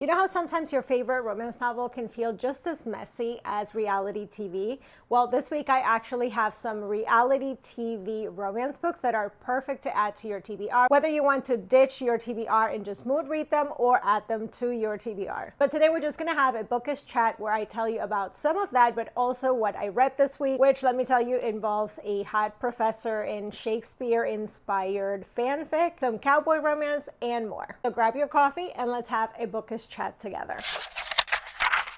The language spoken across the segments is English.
You know how sometimes your favorite romance novel can feel just as messy as reality TV? Well, this week I actually have some reality TV romance books that are perfect to add to your TBR, whether you want to ditch your TBR and just mood read them or add them to your TBR. But today we're just gonna have a bookish chat where I tell you about some of that, but also what I read this week, which, let me tell you, involves a hot professor in Shakespeare-inspired fanfic, some cowboy romance, and more. So grab your coffee and let's have a bookish chat together.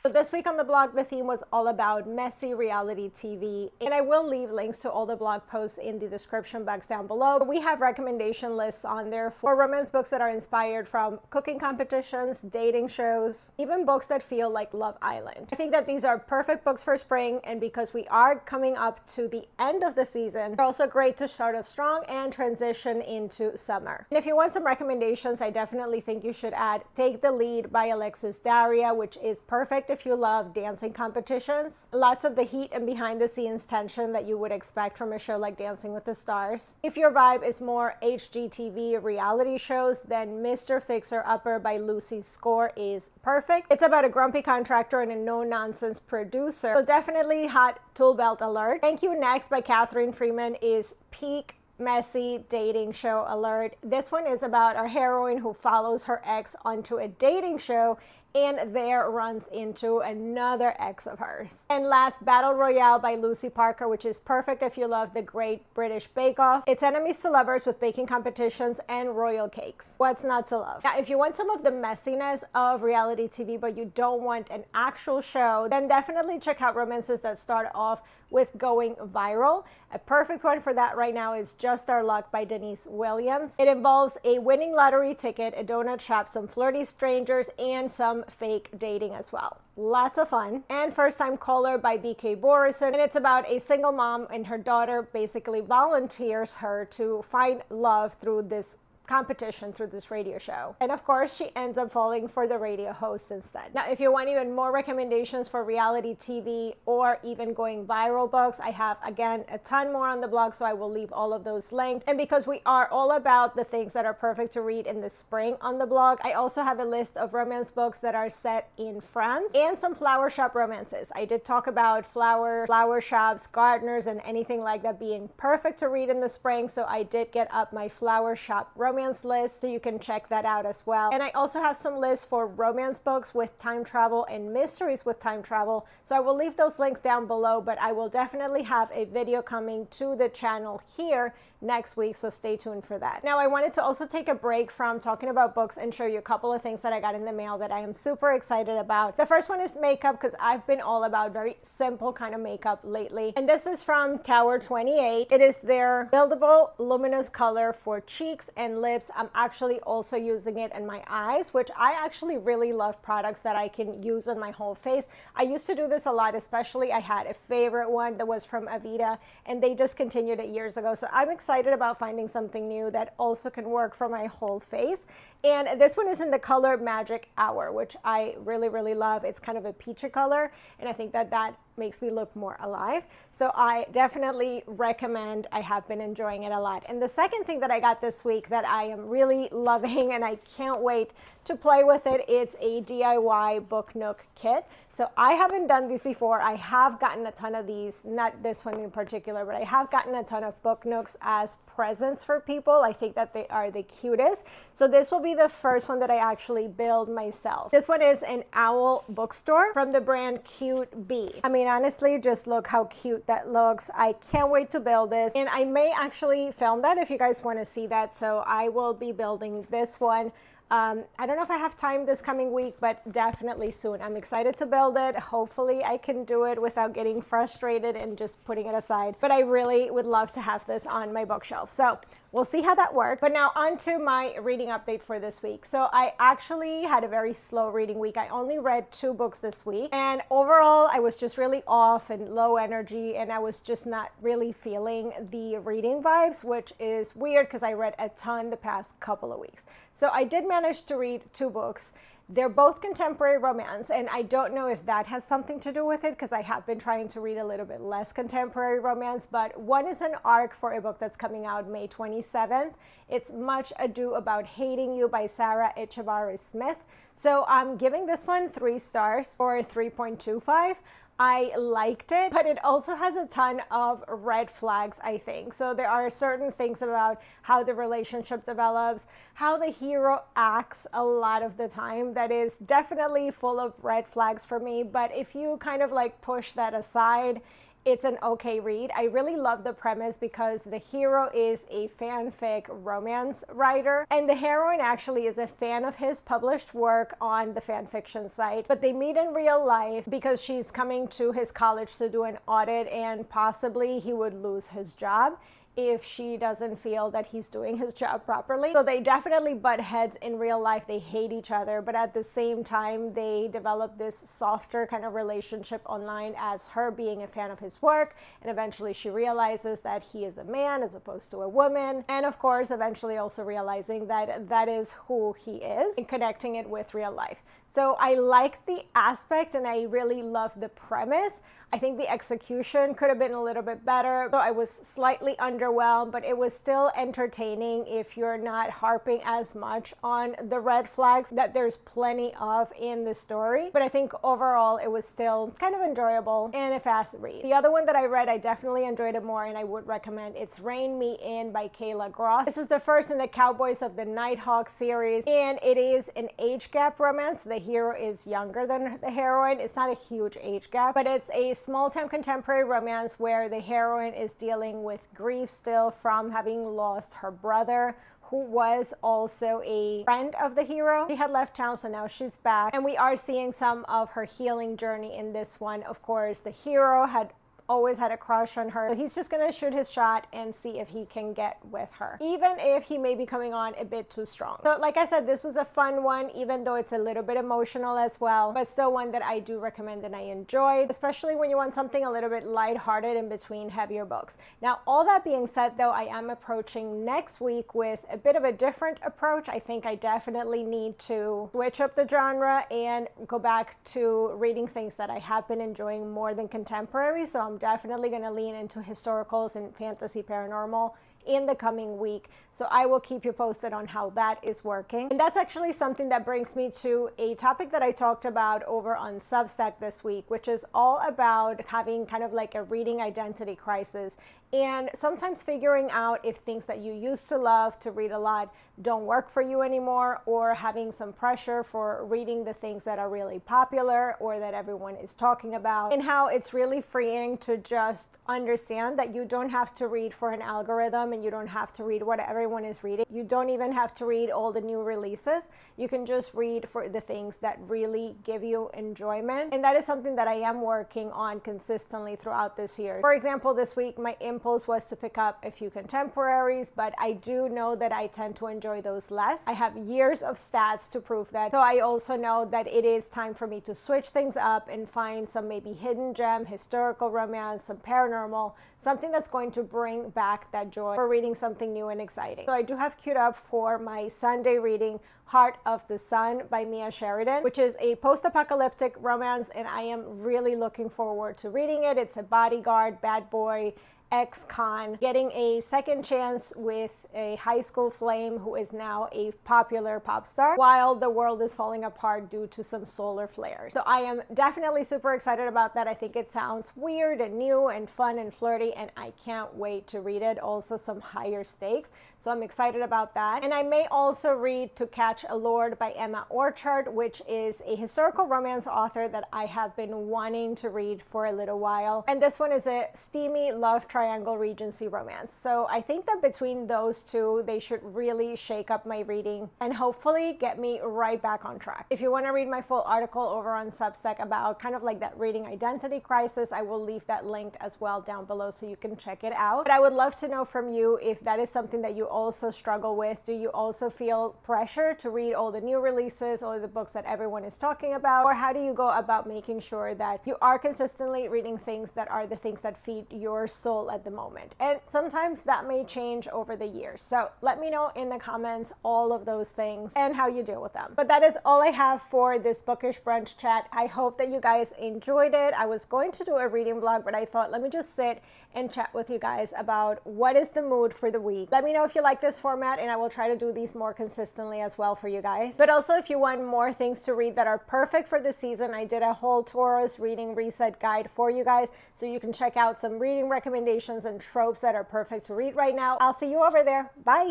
So this week on the blog, the theme was all about messy reality TV, and I will leave links to all the blog posts in the description box down below. We have recommendation lists on there for romance books that are inspired from cooking competitions, dating shows, even books that feel like Love Island. I think that these are perfect books for spring, and because we are coming up to the end of the season, they're also great to start off strong and transition into summer. And if you want some recommendations, I definitely think you should add Take the Lead by Alexis Daria, which is perfect if you love dancing competitions. Lots of the heat and behind the scenes tension that you would expect from a show like Dancing with the Stars. If your vibe is more HGTV reality shows, then Mr. Fixer-Upper by Lucy Score is perfect. It's about a grumpy contractor and a no-nonsense producer, so definitely hot tool belt alert. Thank You Next by Catherine Freeman is peak messy dating show alert. This one is about our heroine who follows her ex onto a dating show and there runs into another ex of hers. And last, Battle Royale by Lucy Parker, which is perfect if you love the Great British Bake Off. It's enemies to lovers with baking competitions and royal cakes. What's not to love? Now, if you want some of the messiness of reality TV, but you don't want an actual show, then definitely check out romances that start off with going viral. A perfect one for that right now is Just Our Luck by Denise Williams. It involves a winning lottery ticket, a donut shop, some flirty strangers, and some fake dating as well. Lots of fun. And First Time Caller by B.K. Borison, and it's about a single mom and her daughter basically volunteers her to find love through this competition, through this radio show. And of course, she ends up falling for the radio host instead. Now, if you want even more recommendations for reality TV or even going viral books, I have, again, a ton more on the blog, so I will leave all of those linked. And because we are all about the things that are perfect to read in the spring on the blog, I also have a list of romance books that are set in France and some flower shop romances. I did talk about flower shops, gardeners, and anything like that being perfect to read in the spring, so I did get up my flower shop romance list, so you can check that out as well. And I also have some lists for romance books with time travel and mysteries with time travel, so I will leave those links down below, but I will definitely have a video coming to the channel here next week, so stay tuned for that. Now, I wanted to also take a break from talking about books and show you a couple of things that I got in the mail that I am super excited about. The first one is makeup, because I've been all about very simple kind of makeup lately, and this is from Tower 28. It is their buildable luminous color for cheeks and lips. I'm actually also using it in my eyes, which I actually really love products that I can use on my whole face. I used to do this a lot, especially I had a favorite one that was from Aveda, and they discontinued it years ago, so I'm excited about finding something new that also can work for my whole face. And this one is in the color Magic Hour, which I really, really love. It's kind of a peachy color, and I think that that makes me look more alive. So I definitely recommend. I have been enjoying it a lot. And the second thing that I got this week that I am really loving and I can't wait to play with it, it's a DIY book nook kit. So I haven't done these before. I have gotten a ton of these, not this one in particular, but I have gotten a ton of book nooks as presents for people. I think that they are the cutest. So this will be the first one that I actually build myself. This one is an owl bookstore from the brand Cute Bee. I mean, honestly, just look how cute that looks. I can't wait to build this, and I may actually film that if you guys want to see that. So I will be building this one. I don't know if I have time this coming week, but definitely soon. I'm excited to build it. Hopefully I can do it without getting frustrated and just putting it aside. But I really would love to have this on my bookshelf. So we'll see how that works. But now on to my reading update for this week. So I actually had a very slow reading week. I only read 2 books this week. And overall, I was just really off and low energy, and I was just not really feeling the reading vibes, which is weird because I read a ton the past couple of weeks. So I did manage to read 2 books. They're both contemporary romance, and I don't know if that has something to do with it because I have been trying to read a little bit less contemporary romance, but one is an arc for a book that's coming out May 27th. It's Much Ado About Hating You by Sarah Echevarri Smith. So I'm giving this one 3 stars or 3.25. I liked it, but it also has a ton of red flags, I think. So there are certain things about how the relationship develops, how the hero acts a lot of the time that is definitely full of red flags for me. But if you kind of like push that aside, it's an okay read. I really love the premise because the hero is a fanfic romance writer and the heroine actually is a fan of his published work on the fanfiction site. But they meet in real life because she's coming to his college to do an audit and possibly he would lose his job if she doesn't feel that he's doing his job properly. So they definitely butt heads in real life. They hate each other, but at the same time, they develop this softer kind of relationship online as her being a fan of his work. And eventually she realizes that he is a man as opposed to a woman. And of course, eventually also realizing that that is who he is and connecting it with real life. So I like the aspect and I really love the premise. I think the execution could have been a little bit better. So I was slightly underwhelmed, but it was still entertaining if you're not harping as much on the red flags that there's plenty of in the story. But I think overall it was still kind of enjoyable and a fast read. The other one that I read, I definitely enjoyed it more and I would recommend. It's Rein Me In by Kayla Gross. This is the first in the Cowboys of the Nighthawk series and it is an age gap romance. The hero is younger than the heroine. It's not a huge age gap, but it's a small-time contemporary romance where the heroine is dealing with grief still from having lost her brother, who was also a friend of the hero. She had left town, so now she's back. And we are seeing some of her healing journey in this one. Of course, the hero had always had a crush on her. So he's just gonna shoot his shot and see if he can get with her, even if he may be coming on a bit too strong. So like I said, this was a fun one, even though it's a little bit emotional as well, but still one that I do recommend and I enjoyed, especially when you want something a little bit lighthearted in between heavier books. Now, all that being said though, I am approaching next week with a bit of a different approach. I think I definitely need to switch up the genre and go back to reading things that I have been enjoying more than contemporary. So I'm definitely going to lean into historicals and fantasy paranormal in the coming week. So I will keep you posted on how that is working. And that's actually something that brings me to a topic that I talked about over on Substack this week, which is all about having kind of like a reading identity crisis and sometimes figuring out if things that you used to love to read a lot don't work for you anymore, or having some pressure for reading the things that are really popular or that everyone is talking about, and how it's really freeing to just understand that you don't have to read for an algorithm and you don't have to read what everyone is reading. You don't even have to read all the new releases. You can just read for the things that really give you enjoyment. And that is something that I am working on consistently throughout this year. For example, this week my impulse was to pick up a few contemporaries, but I do know that I tend to enjoy those less. I have years of stats to prove that. So I also know that it is time for me to switch things up and find some maybe hidden gem, historical romance, some paranormal, something that's going to bring back that joy for reading something new and exciting. So I do have queued up for my Sunday reading Heart of the Sun by Mia Sheridan, which is a post-apocalyptic romance, and I am really looking forward to reading it. It's a bodyguard, bad boy, ex-con getting a second chance with a high school flame who is now a popular pop star while the world is falling apart due to some solar flares. So I am definitely super excited about that. I think it sounds weird and new and fun and flirty, and I can't wait to read it. Also some higher stakes, so I'm excited about that. And I may also read To Catch a Lord by Emma Orchard, which is a historical romance author that I have been wanting to read for a little while. And this one is a steamy love triangle Regency romance. So I think that between those two, they should really shake up my reading and hopefully get me right back on track. If you want to read my full article over on Substack about kind of like that reading identity crisis, I will leave that linked as well down below so you can check it out. But I would love to know from you if that is something that you also struggle with. Do you also feel pressure to read all the new releases or the books that everyone is talking about? Or how do you go about making sure that you are consistently reading things that are the things that feed your soul at the moment? And sometimes that may change over the years. readers. So let me know in the comments all of those things and how you deal with them. But that is all I have for this Bookish brunch chat. I hope that you guys enjoyed it. I was going to do a reading vlog, but I thought, let me just sit and chat with you guys about what is the mood for the week. Let me know if you like this format, and I will try to do these more consistently as well for you guys. But also, if you want more things to read that are perfect for the season, I did a whole Taurus reading reset guide for you guys, so you can check out some reading recommendations and tropes that are perfect to read right now. I'll see you over there. Bye.